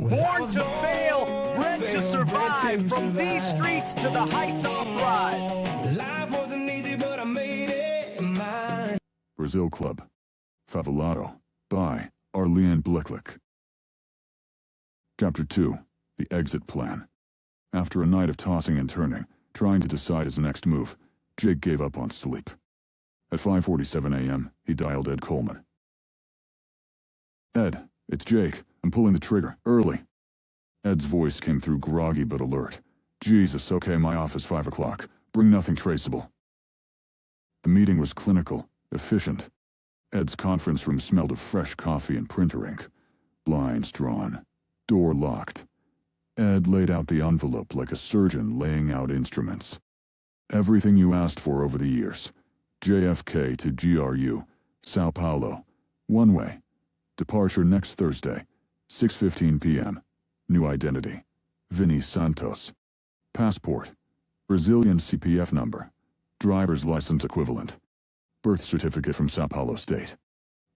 Born to fail, bred to survive. From these streets to the heights I'll thrive. Life wasn't easy, but I made it mine. Brazil Club. Favelado. By Arlin Bleclic. Chapter 2. The Exit Plan. After a night of tossing and turning, trying to decide his next move, Jake gave up on sleep. At 5:47 a.m., he dialed Ed Coleman. "Ed, it's Jake. I'm pulling the trigger. Early." Ed's voice came through groggy but alert. "Jesus, okay, my office, 5 o'clock. Bring nothing traceable." The meeting was clinical, efficient. Ed's conference room smelled of fresh coffee and printer ink. Blinds drawn. Door locked. Ed laid out the envelope like a surgeon laying out instruments. "Everything you asked for over the years. JFK to GRU, São Paulo. One way. Departure next Thursday, 6:15 p.m. New identity. Vinny Santos. Passport. Brazilian CPF number. Driver's license equivalent. Birth certificate from São Paulo State.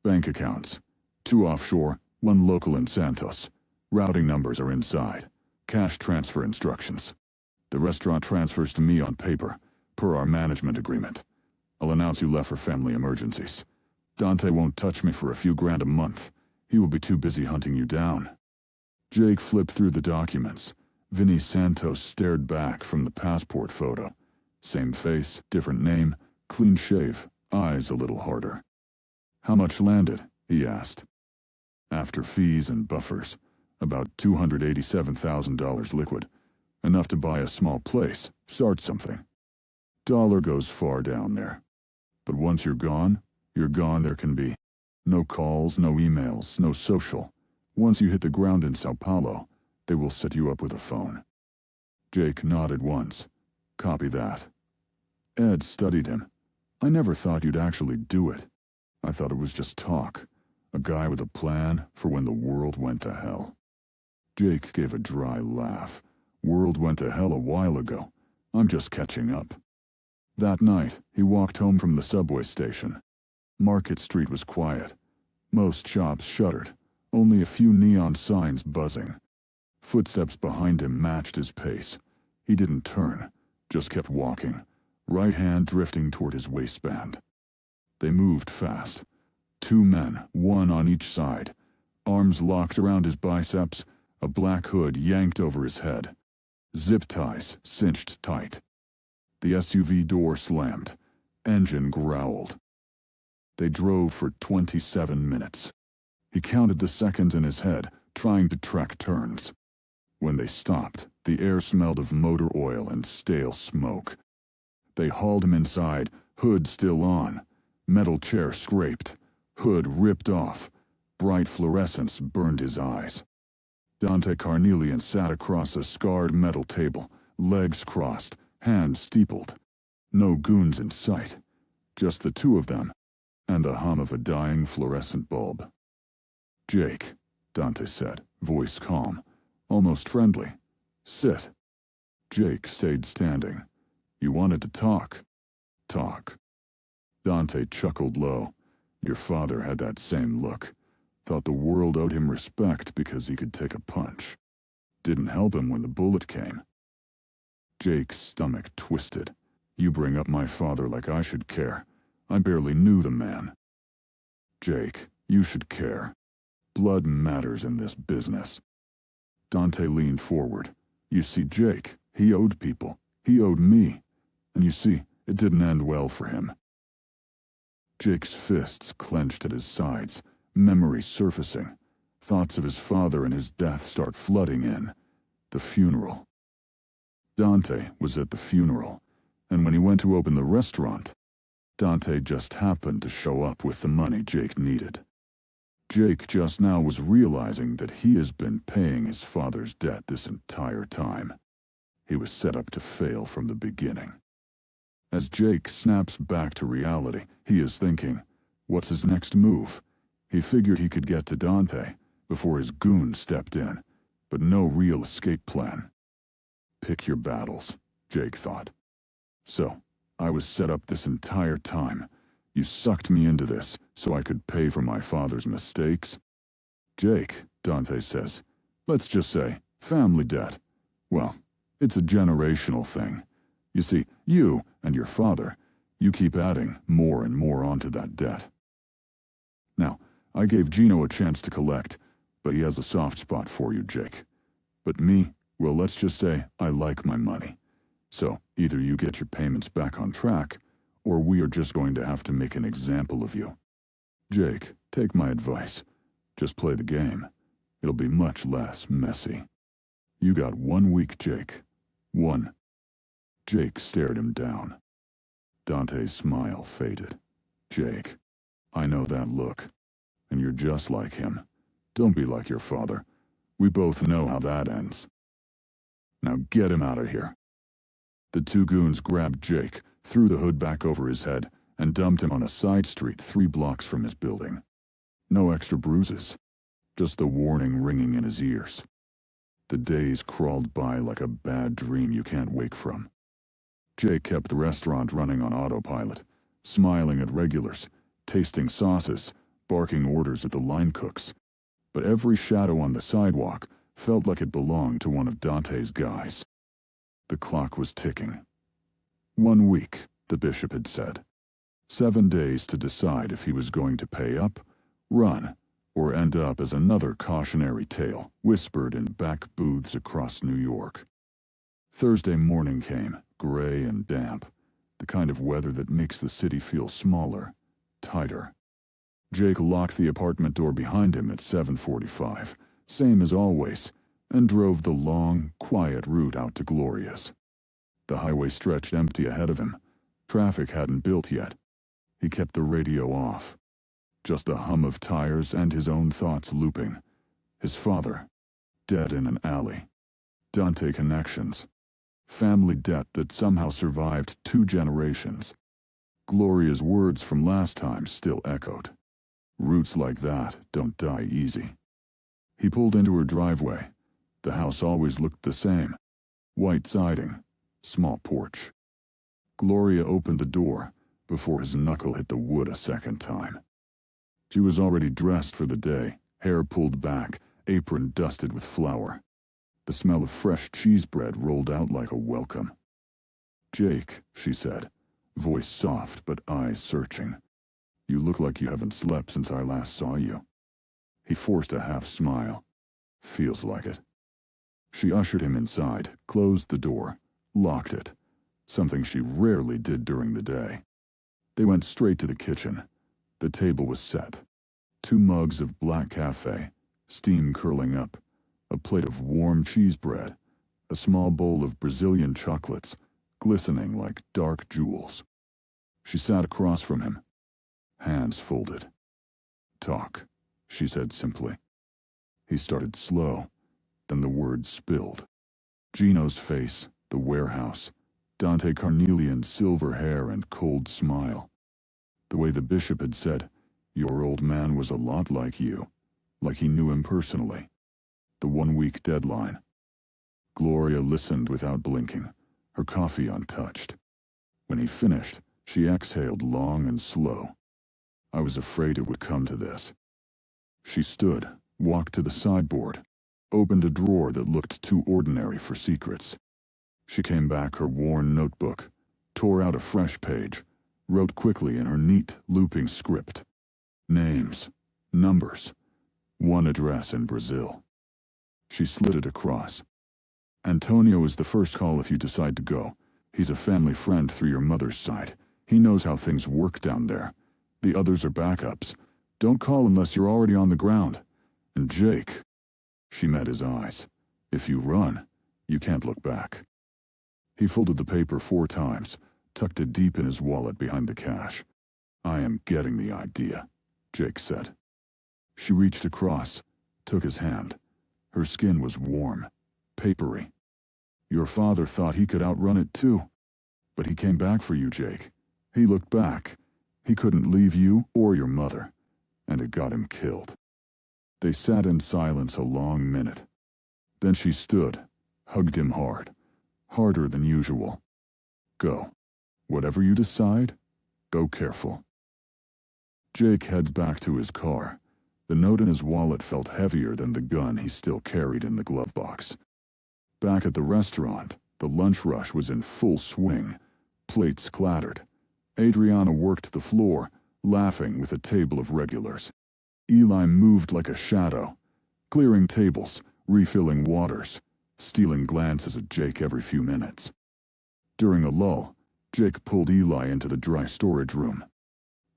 Bank accounts. 2 offshore, 1 local in Santos. Routing numbers are inside. Cash transfer instructions. The restaurant transfers to me on paper, per our management agreement. I'll announce you left for family emergencies. Dante won't touch me for a few grand a month. He will be too busy hunting you down." Jake flipped through the documents. Vinny Santos stared back from the passport photo. Same face, different name, clean shave, eyes a little harder. "How much landed?" he asked. "After fees and buffers, about $287,000 liquid. Enough to buy a small place, start something. Dollar goes far down there. But once you're gone there can be. No calls, no emails, no social. Once you hit the ground in São Paulo, they will set you up with a phone." Jake nodded once. "Copy that." Ed studied him. "I never thought you'd actually do it. I thought it was just talk. A guy with a plan for when the world went to hell." Jake gave a dry laugh. "World went to hell a while ago. I'm just catching up." That night, he walked home from the subway station. Market Street was quiet. Most shops shuttered, only a few neon signs buzzing. Footsteps behind him matched his pace. He didn't turn, just kept walking, right hand drifting toward his waistband. They moved fast. 2 men, 1 on each side, arms locked around his biceps, a black hood yanked over his head. Zip ties cinched tight. The SUV door slammed. Engine growled. They drove for 27 minutes. He counted the seconds in his head, trying to track turns. When they stopped, the air smelled of motor oil and stale smoke. They hauled him inside, hood still on. Metal chair scraped. Hood ripped off. Bright fluorescence burned his eyes. Dante Carnelian sat across a scarred metal table, legs crossed, hands steepled. No goons in sight. Just the 2 of them, and the hum of a dying fluorescent bulb. "Jake," Dante said, voice calm, almost friendly. "Sit." Jake stayed standing. "You wanted to talk." "Talk." Dante chuckled low. "Your father had that same look. Thought the world owed him respect because he could take a punch. Didn't help him when the bullet came." Jake's stomach twisted. "You bring up my father like I should care. I barely knew the man." "Jake, you should care. Blood matters in this business." Dante leaned forward. "You see, Jake, he owed people. He owed me. And you see, it didn't end well for him." Jake's fists clenched at his sides, memory surfacing. Thoughts of his father and his death start flooding in. The funeral. Dante was at the funeral, and when he went to open the restaurant, Dante just happened to show up with the money Jake needed. Jake just now was realizing that he has been paying his father's debt this entire time. He was set up to fail from the beginning. As Jake snaps back to reality, he is thinking, what's his next move? He figured he could get to Dante before his goons stepped in, but no real escape plan. Pick your battles, Jake thought. So, I was set up this entire time. You sucked me into this so I could pay for my father's mistakes? Jake, Dante says, Let's just say, family debt. Well, it's a generational thing. You see, you and your father, you keep adding more and more onto that debt. Now, I gave Gino a chance to collect, but he has a soft spot for you, Jake. But me, well, let's just say I like my money. So, either you get your payments back on track, or we are just going to have to make an example of you. Jake, take my advice. Just play the game. It'll be much less messy. You got 1 week, Jake. 1. Jake stared him down. Dante's smile faded. Jake, I know that look. And you're just like him. Don't be like your father. We both know how that ends. Now get him out of here. The two goons grabbed Jake, threw the hood back over his head, and dumped him on a side street 3 blocks from his building. No extra bruises. Just the warning ringing in his ears. The days crawled by like a bad dream you can't wake from. Jake kept the restaurant running on autopilot, smiling at regulars, tasting sauces, barking orders at the line cooks. But every shadow on the sidewalk felt like it belonged to one of Dante's guys. The clock was ticking. 1 week, the bishop had said. 7 days to decide if he was going to pay up, run, or end up as another cautionary tale whispered in back booths across New York. Thursday morning came, gray and damp, the kind of weather that makes the city feel smaller, tighter. Jake locked the apartment door behind him at 7:45, same as always, and drove the long, quiet route out to Gloria's. The highway stretched empty ahead of him. Traffic hadn't built yet. He kept the radio off. Just the hum of tires and his own thoughts looping. His father, dead in an alley. Dante connections. Family debt that somehow survived 2 generations. Gloria's words from last time still echoed. Roots like that don't die easy. He pulled into her driveway. The house always looked the same. White siding, small porch. Gloria opened the door before his knuckle hit the wood a second time. She was already dressed for the day, hair pulled back, apron dusted with flour. The smell of fresh cheese bread rolled out like a welcome. "Jake," she said, voice soft but eyes searching. "You look like you haven't slept since I last saw you." He forced a half smile. "Feels like it." She ushered him inside, closed the door, locked it, something she rarely did during the day. They went straight to the kitchen. The table was set. 2 mugs of black cafe, steam curling up, a plate of warm cheese bread, a small bowl of Brazilian chocolates, glistening like dark jewels. She sat across from him, hands folded. "Talk," she said simply. He started slow, then the words spilled. Gino's face, the warehouse, Dante Carnelian's silver hair and cold smile. The way the bishop had said, your old man was a lot like you, like he knew him personally. The 1 week deadline. Gloria listened without blinking, her coffee untouched. When he finished, she exhaled long and slow. "I was afraid it would come to this." She stood, walked to the sideboard, opened a drawer that looked too ordinary for secrets. She came back her worn notebook, tore out a fresh page, wrote quickly in her neat, looping script. Names, numbers, 1 address in Brazil. She slid it across. "Antonio is the first call if you decide to go. He's a family friend through your mother's side. He knows how things work down there. The others are backups. Don't call unless you're already on the ground. And Jake," she met his eyes, "if you run, you can't look back." He folded the paper 4 times, tucked it deep in his wallet behind the cash. "I am getting the idea," Jake said. She reached across, took his hand. Her skin was warm, papery. "Your father thought he could outrun it too. But he came back for you, Jake. He looked back. He couldn't leave you or your mother. And it got him killed." They sat in silence a long minute. Then she stood, hugged him hard, harder than usual. "Go. Whatever you decide, go careful." Jake heads back to his car. The note in his wallet felt heavier than the gun he still carried in the glove box. Back at the restaurant, the lunch rush was in full swing. Plates clattered. Adriana worked the floor, laughing with a table of regulars. Eli moved like a shadow, clearing tables, refilling waters, stealing glances at Jake every few minutes. During a lull, Jake pulled Eli into the dry storage room.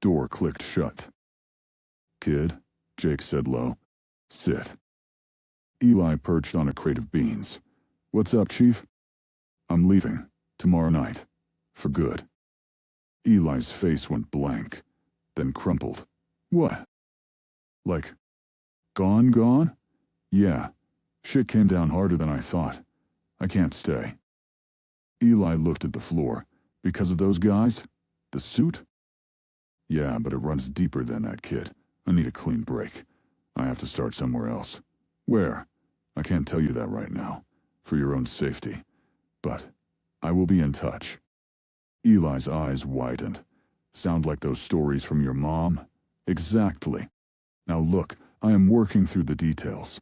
Door clicked shut. "Kid," Jake said low. "Sit." Eli perched on a crate of beans. "What's up, Chief?" "I'm leaving. Tomorrow night. For good." Eli's face went blank, then crumpled. "What? Like, gone? Yeah. Shit came down harder than I thought. I can't stay." Eli looked at the floor. "Because of those guys? The suit?" "Yeah, but it runs deeper than that, kid. I need a clean break. I have to start somewhere else." "Where?" "I can't tell you that right now, for your own safety. But I will be in touch." Eli's eyes widened. "Sound like those stories from your mom?" "Exactly. Now look, I am working through the details.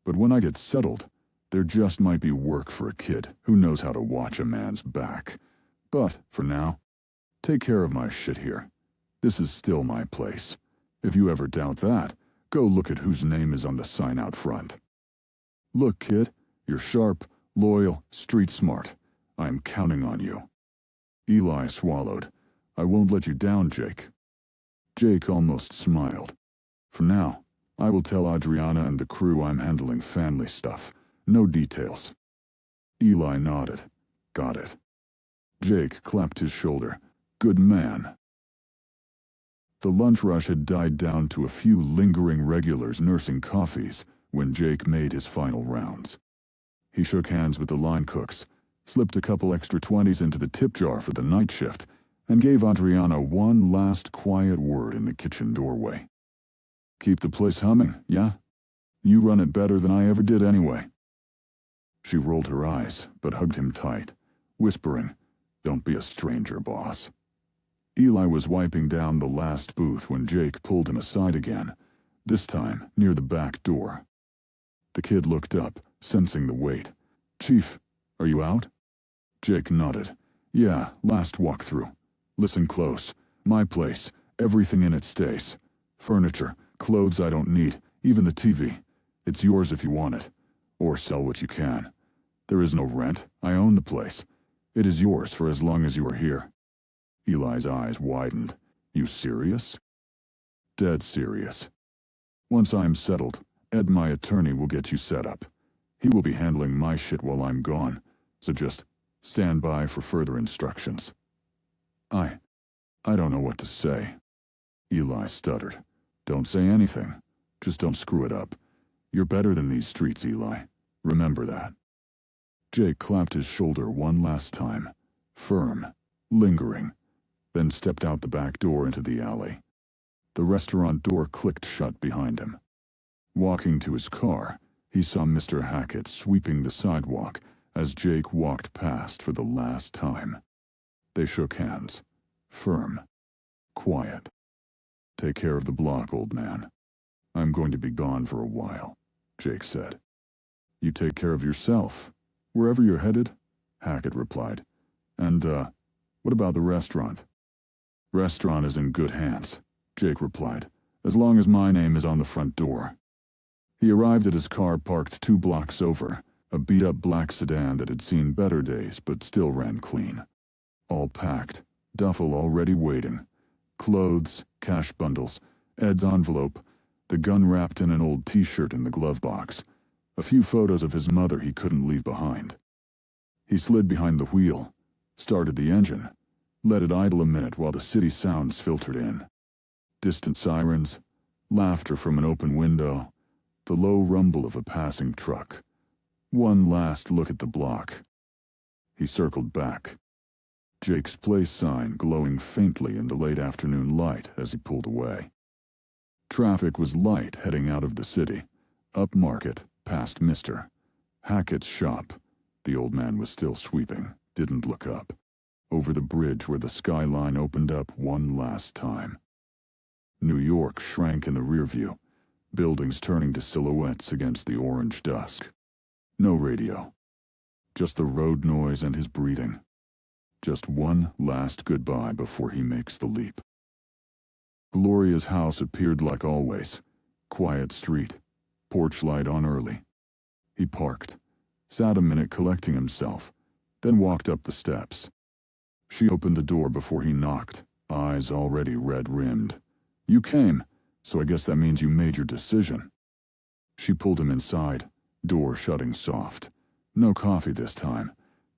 But when I get settled, there just might be work for a kid who knows how to watch a man's back. But, for now, take care of my shit here. This is still my place. If you ever doubt that, go look at whose name is on the sign out front." "Look, kid, you're sharp, loyal, street smart. I am counting on you." Eli swallowed. "I won't let you down, Jake." Jake almost smiled. "For now, I will tell Adriana and the crew I'm handling family stuff. No details." Eli nodded. "Got it." Jake clapped his shoulder. "Good man." The lunch rush had died down to a few lingering regulars nursing coffees when Jake made his final rounds. He shook hands with the line cooks, slipped a couple extra 20s into the tip jar for the night shift, and gave Adriana one last quiet word in the kitchen doorway. "Keep the place humming, yeah? You run it better than I ever did anyway." She rolled her eyes, but hugged him tight, whispering, "Don't be a stranger, boss." Eli was wiping down the last booth when Jake pulled him aside again, this time near the back door. The kid looked up, sensing the weight. "Chief, are you out?" Jake nodded. "Yeah, last walkthrough. Listen close. My place. Everything in it stays. Furniture, clothes I don't need, even the TV. It's yours if you want it. Or sell what you can. There is no rent. I own the place. It is yours for as long as you are here." Eli's eyes widened. "You serious?" "Dead serious. Once I am settled, Ed, my attorney, will get you set up. He will be handling my shit while I'm gone, so just stand by for further instructions." I don't know what to say." Eli stuttered. "Don't say anything. Just don't screw it up. You're better than these streets, Eli. Remember that." Jake clapped his shoulder one last time, firm, lingering, then stepped out the back door into the alley. The restaurant door clicked shut behind him. Walking to his car, he saw Mr. Hackett sweeping the sidewalk as Jake walked past for the last time. They shook hands, firm, quiet. "Take care of the block, old man. I'm going to be gone for a while," Jake said. "You take care of yourself. Wherever you're headed," Hackett replied. "And, what about the restaurant?" "Restaurant is in good hands," Jake replied, "as long as my name is on the front door." He arrived at his car parked 2 blocks over, a beat-up black sedan that had seen better days but still ran clean. All packed, duffel already waiting. Clothes, cash bundles, Ed's envelope, the gun wrapped in an old t-shirt in the glove box, a few photos of his mother he couldn't leave behind. He slid behind the wheel, started the engine, let it idle a minute while the city sounds filtered in. Distant sirens, laughter from an open window, the low rumble of a passing truck. One last look at the block. He circled back. Jake's place sign glowing faintly in the late afternoon light as he pulled away. Traffic was light heading out of the city, up Market, past Mr. Hackett's shop. The old man was still sweeping, didn't look up. Over the bridge where the skyline opened up one last time. New York shrank in the rear view, buildings turning to silhouettes against the orange dusk. No radio. Just the road noise and his breathing. Just one last goodbye before he makes the leap. Gloria's house appeared like always. Quiet street. Porch light on early. He parked. Sat a minute collecting himself. Then walked up the steps. She opened the door before he knocked, eyes already red-rimmed. "You came, so I guess that means you made your decision." She pulled him inside, door shutting soft. No coffee this time,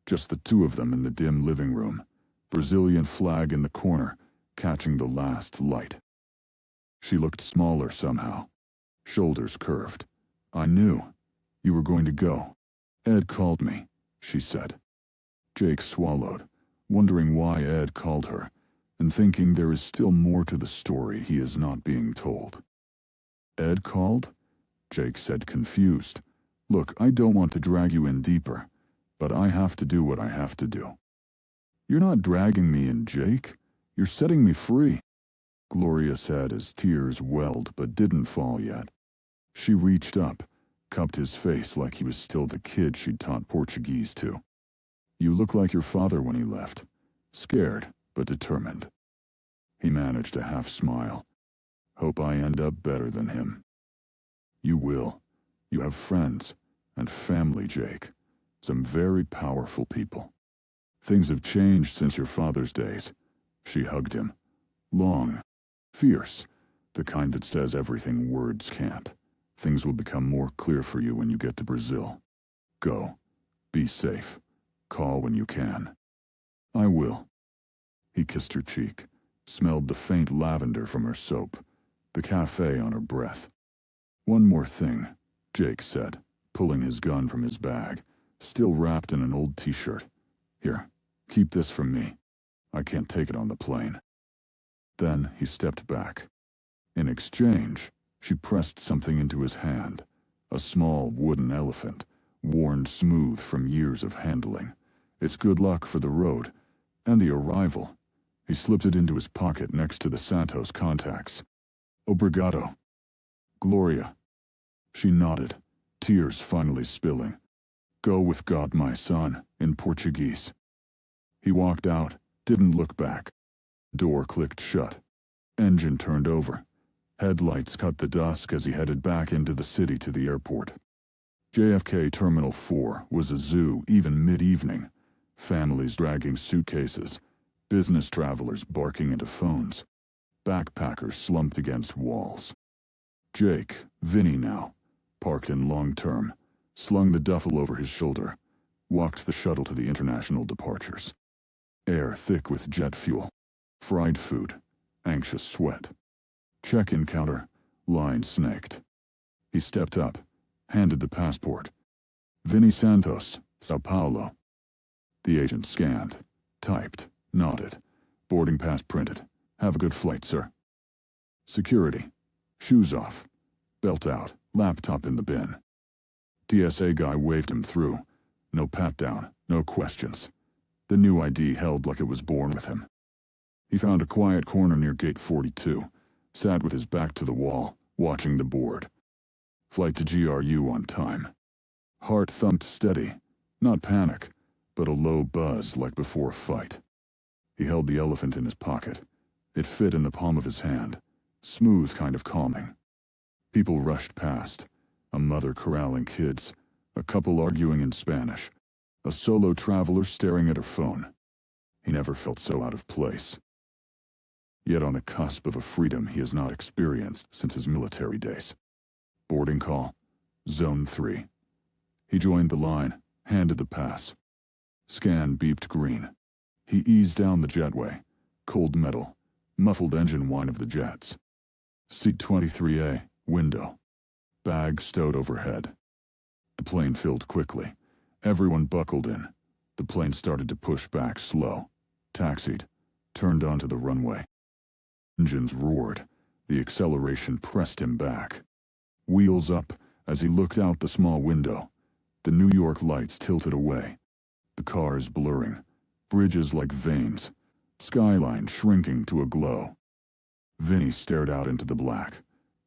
just the two of them in the dim living room, Brazilian flag in the corner, catching the last light. She looked smaller somehow, shoulders curved. "I knew you were going to go. Ed called me," she said. Jake swallowed, wondering why Ed called her, and thinking there is still more to the story he is not being told. "Ed called?" Jake said, confused. "Look, I don't want to drag you in deeper, but I have to do what I have to do." "You're not dragging me in, Jake. You're setting me free," Gloria said as tears welled but didn't fall yet. She reached up, cupped his face like he was still the kid she'd taught Portuguese to. "You look like your father when he left. Scared, but determined." He managed a half-smile. "Hope I end up better than him." "You will. You have friends and family, Jake. Some very powerful people. Things have changed since your father's days." She hugged him. Long, fierce, the kind that says everything words can't. "Things will become more clear for you when you get to Brazil. Go. Be safe. Call when you can." "I will." He kissed her cheek, smelled the faint lavender from her soap, the cafe on her breath. "One more thing," Jake said, pulling his gun from his bag, still wrapped in an old t-shirt. "Here, keep this from me. I can't take it on the plane." Then he stepped back. In exchange, she pressed something into his hand, a small wooden elephant, worn smooth from years of handling. "It's good luck for the road and the arrival." He slipped it into his pocket next to the Santos contacts. "Obrigado." "Gloria." She nodded, tears finally spilling. "Go with God, my son," in Portuguese. He walked out, didn't look back. Door clicked shut. Engine turned over. Headlights cut the dusk as he headed back into the city to the airport. JFK Terminal 4 was a zoo even mid-evening. Families dragging suitcases, business travelers barking into phones, backpackers slumped against walls. Jake, Vinny now, parked in long-term, slung the duffel over his shoulder, walked the shuttle to the international departures. Air thick with jet fuel, fried food, anxious sweat. Check-in counter, line snaked. He stepped up, handed the passport. "Vinny Santos, São Paulo." The agent scanned, typed, nodded. "Boarding pass printed. Have a good flight, sir." Security. Shoes off. Belt out, laptop in the bin. TSA guy waved him through. No pat-down, no questions. The new ID held like it was born with him. He found a quiet corner near gate 42, sat with his back to the wall, watching the board. Flight to GRU on time. Heart thumped steady, not panic, but a low buzz like before a fight. He held the elephant in his pocket. It fit in the palm of his hand, smooth, kind of calming. People rushed past, a mother corralling kids, a couple arguing in Spanish, a solo traveler staring at her phone. He never felt so out of place. Yet on the cusp of a freedom he has not experienced since his military days. Boarding call. Zone 3. He joined the line, handed the pass. Scan beeped green. He eased down the jetway. Cold metal. Muffled engine whine of the jets. Seat 23A, window. Bag stowed overhead. The plane filled quickly. Everyone buckled in. The plane started to push back slow. Taxied. Turned onto the runway. Engines roared. The acceleration pressed him back. Wheels up as he looked out the small window. The New York lights tilted away. The cars blurring. Bridges like veins. Skyline shrinking to a glow. Vinny stared out into the black.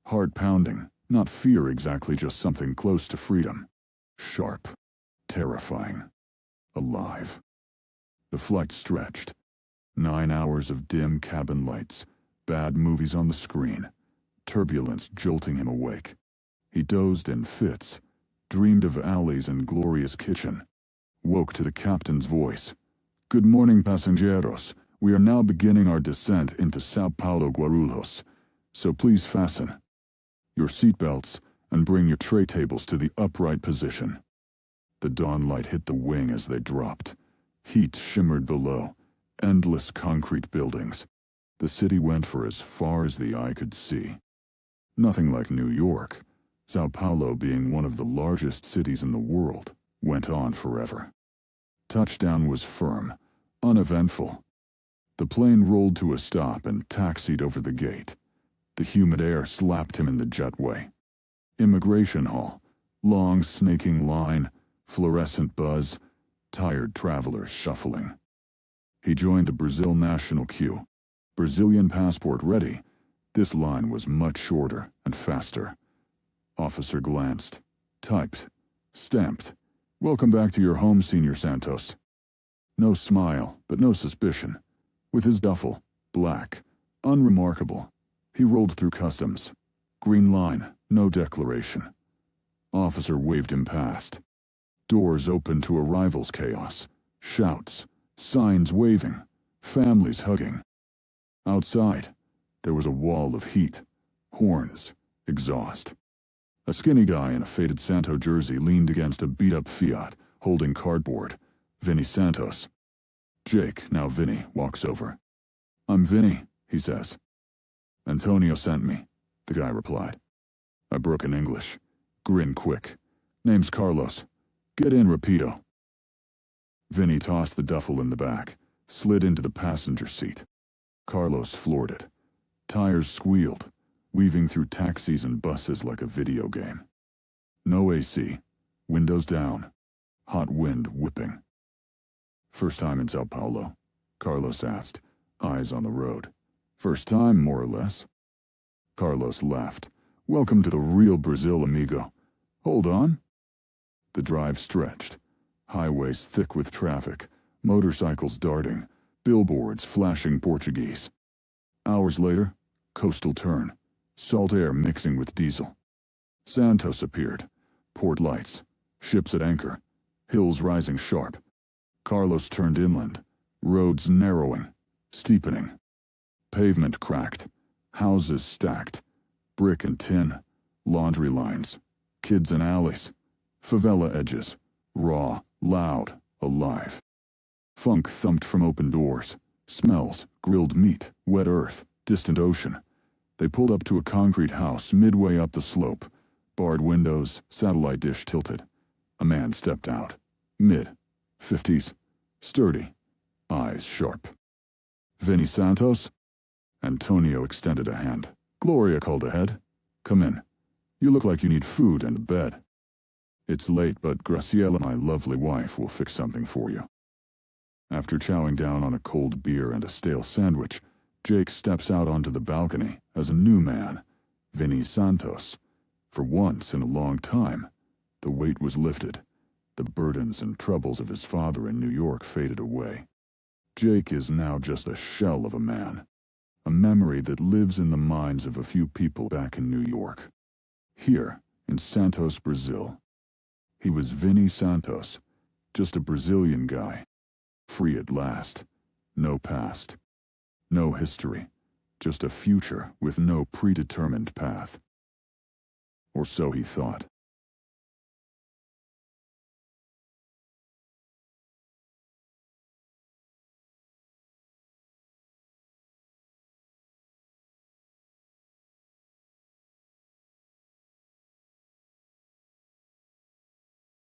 Heart pounding, Not fear exactly, just something close to freedom. Sharp. Terrifying. Alive. The flight stretched. 9 hours of dim cabin lights, bad movies on the screen, turbulence jolting him awake. He dozed in fits, dreamed of alleys and Gloria's kitchen. Woke to the captain's voice. "Good morning, pasajeros. We are now beginning our descent into São Paulo, Guarulhos, so please fasten your seatbelts and bring your tray tables to the upright position." The dawn light hit the wing as they dropped. Heat shimmered below, endless concrete buildings. The city went for as far as the eye could see. Nothing like New York. São Paulo, being one of the largest cities in the world, went on forever. Touchdown was firm, uneventful. The plane rolled to a stop and taxied over the gate. The humid air slapped him in the jetway. Immigration hall, long snaking line, fluorescent buzz, tired travelers shuffling. He joined the Brazil national queue. Brazilian passport ready. This line was much shorter and faster. Officer glanced, typed, stamped. "Welcome back to your home, Senor Santos." No smile, but no suspicion. With his duffel, black, unremarkable, he rolled through customs. Green line, no declaration. Officer waved him past. Doors opened to arrivals chaos. Shouts, signs waving, families hugging. Outside, there was a wall of heat, horns, exhaust. A skinny guy in a faded Santo jersey leaned against a beat-up Fiat, holding cardboard. Vinny Santos. Jake, now Vinny, walks over. "I'm Vinny," he says. "Antonio sent me," the guy replied. I broke in English. Grin quick. "Name's Carlos. Get in, rapido." Vinny tossed the duffel in the back, slid into the passenger seat. Carlos floored it. Tires squealed, weaving through taxis and buses like a video game. No AC, windows down, hot wind whipping. "First time in São Paulo?" Carlos asked, eyes on the road. "First time, more or less." Carlos laughed. "Welcome to the real Brazil, amigo. Hold on." The drive stretched. Highways thick with traffic, motorcycles darting, billboards flashing Portuguese. Hours later, coastal turn, salt air mixing with diesel. Santos appeared. Port lights, ships at anchor, hills rising sharp. Carlos turned inland, roads narrowing, steepening. Pavement cracked, houses stacked, brick and tin, laundry lines, kids in alleys, favela edges, raw, loud, alive. Funk thumped from open doors, smells, grilled meat, wet earth, distant ocean. They pulled up to a concrete house midway up the slope, barred windows, satellite dish tilted. A man stepped out, mid-50s, sturdy, eyes sharp. "Vinny Santos?" Antonio extended a hand. "Gloria called ahead. Come in. You look like you need food and a bed." "It's late, but Graciela, my lovely wife, will fix something for you." After chowing down on a cold beer and a stale sandwich, Jake steps out onto the balcony as a new man, Vinny Santos. For once in a long time, the weight was lifted. The burdens and troubles of his father in New York faded away. Jake is now just a shell of a man, a memory that lives in the minds of a few people back in New York. Here, in Santos, Brazil, he was Vinny Santos, just a Brazilian guy, free at last, no past, no history, just a future with no predetermined path. Or so he thought.